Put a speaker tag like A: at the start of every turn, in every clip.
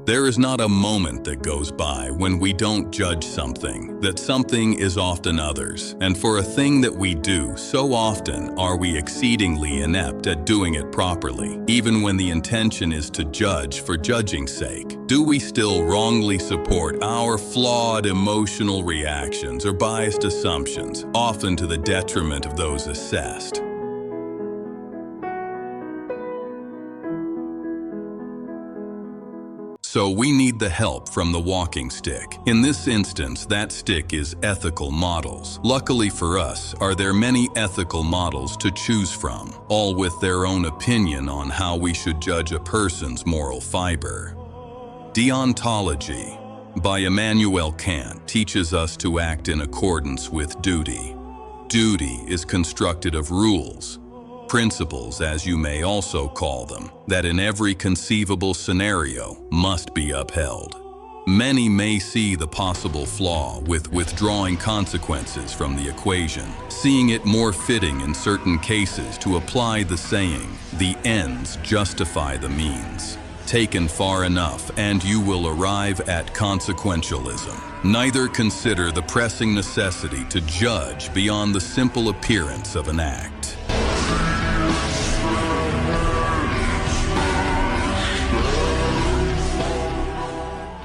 A: There is not a moment that goes by when we don't judge something, that something is often others, and for a thing that we do, so often are we exceedingly inept at doing it properly, even when the intention is to judge for judging's sake. Do we still wrongly support our flawed emotional reactions or biased assumptions, often to the detriment of those assessed? So we need the help from the walking stick. In this instance, that stick is ethical models. Luckily for us, are there many ethical models to choose from, all with their own opinion on how we should judge a person's moral fiber. Deontology, by Immanuel Kant, teaches us to act in accordance with duty. Duty is constructed of rules, principles, as you may also call them, that in every conceivable scenario must be upheld. Many may see the possible flaw with withdrawing consequences from the equation, seeing it more fitting in certain cases to apply the saying, "The ends justify the means." Taken far enough, and you will arrive at consequentialism. Neither consider the pressing necessity to judge beyond the simple appearance of an act.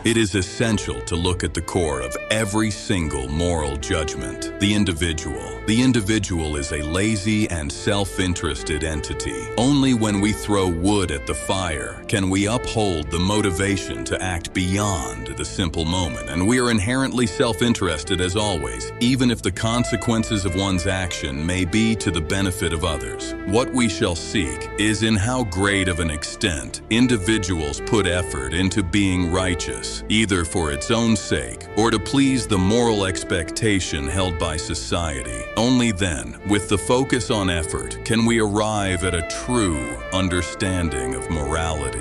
A: It is essential to look at the core of every single moral judgment, the individual. The individual is a lazy and self-interested entity. Only when we throw wood at the fire can we uphold the motivation to act beyond the simple moment, and we are inherently self-interested as always, even if the consequences of one's action may be to the benefit of others. What we shall seek is in how great of an extent individuals put effort into being righteous, either for its own sake or to please the moral expectation held by society. Only then, with the focus on effort, can we arrive at a true understanding of morality.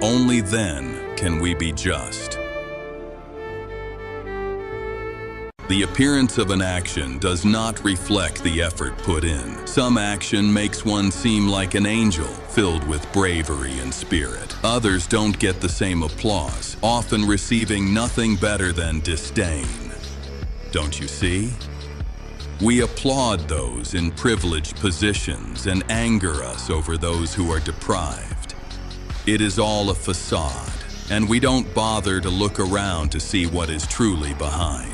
A: Only then can we be just. The appearance of an action does not reflect the effort put in. Some action makes one seem like an angel, filled with bravery and spirit. Others don't get the same applause, often receiving nothing better than disdain. Don't you see? We applaud those in privileged positions and anger us over those who are deprived. It is all a facade, and we don't bother to look around to see what is truly behind.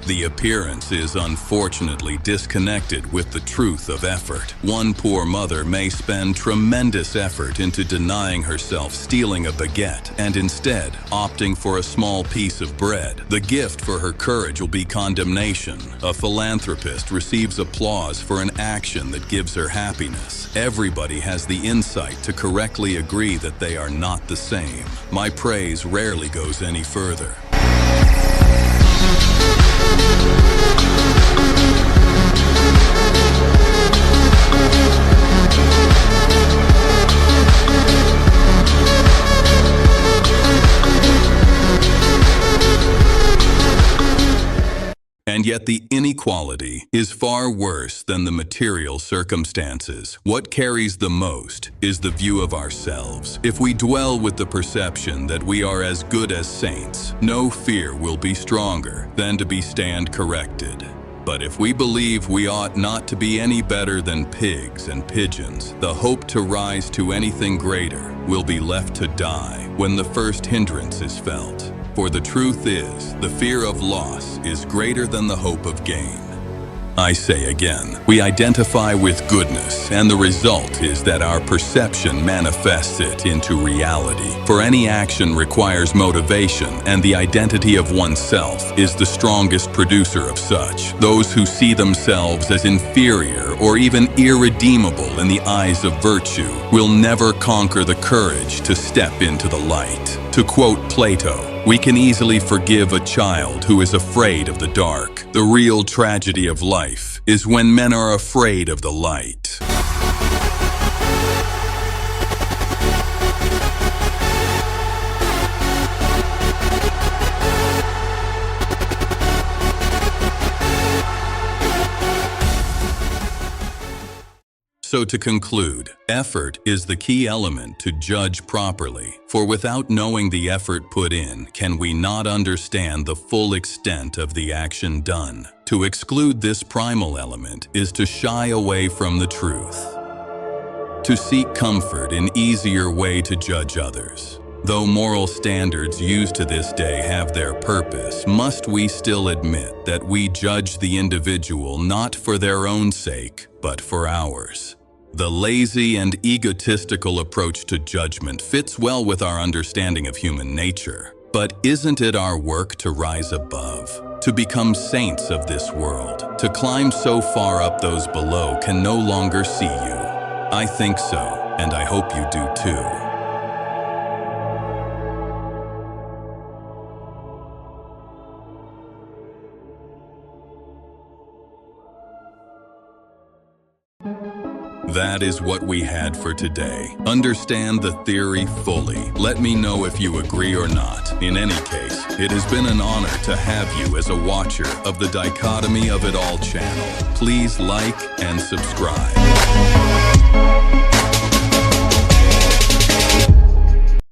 A: The appearance is unfortunately disconnected with the truth of effort. One poor mother may spend tremendous effort into denying herself stealing a baguette and instead opting for a small piece of bread. The gift for her courage will be condemnation. A philanthropist receives applause for an action that gives her happiness. Everybody has the insight to correctly agree that they are not the same. My praise rarely goes any further. And yet the inequality is far worse than the material circumstances. What carries the most is the view of ourselves. If we dwell with the perception that we are as good as saints, no fear will be stronger than to stand corrected. But if we believe we ought not to be any better than pigs and pigeons, the hope to rise to anything greater will be left to die when the first hindrance is felt. For the truth is, the fear of loss is greater than the hope of gain. I say again, we identify with goodness, and the result is that our perception manifests it into reality. For any action requires motivation, and the identity of oneself is the strongest producer of such. Those who see themselves as inferior or even irredeemable in the eyes of virtue will never conquer the courage to step into the light. To quote Plato, we can easily forgive a child who is afraid of the dark. The real tragedy of life is when men are afraid of the light. So to conclude, effort is the key element to judge properly, for without knowing the effort put in, can we not understand the full extent of the action done. To exclude this primal element is to shy away from the truth, to seek comfort in easier way to judge others. Though moral standards used to this day have their purpose, must we still admit that we judge the individual not for their own sake, but for ours. The lazy and egotistical approach to judgment fits well with our understanding of human nature. But isn't it our work to rise above, to become saints of this world, to climb so far up those below can no longer see you? I think so, and I hope you do too. That is what we had for today. Understand the theory fully. Let me know if you agree or not. In any case, it has been an honor to have you as a watcher of the Dichotomy of It All channel. Please like and subscribe.